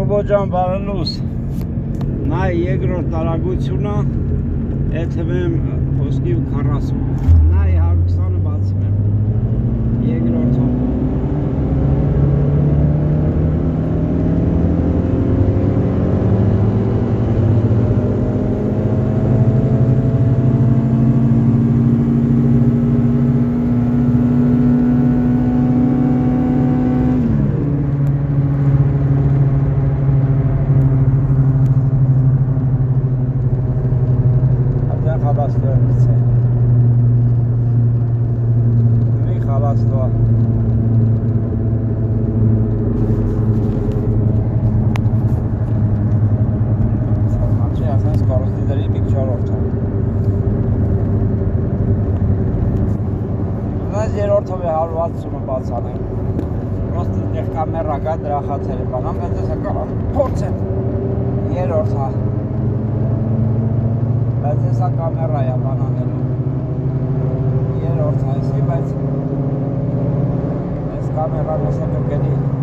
Բոբոջան բարելուս նա երկրորդ տարագությունը եթվեմ ոսկի ու 40 նա 120-ը բացում եմ երկրորդով երորդով է 160-ը բաց անեմ պրոստը դեղ կամերա կա դրա խացել է բանամ բայց ես հակա փորձեմ երորդ հա բայց ես հա կամերա է բանանելու երորդ հա եսի բայց ես կամերան ես հակա գետի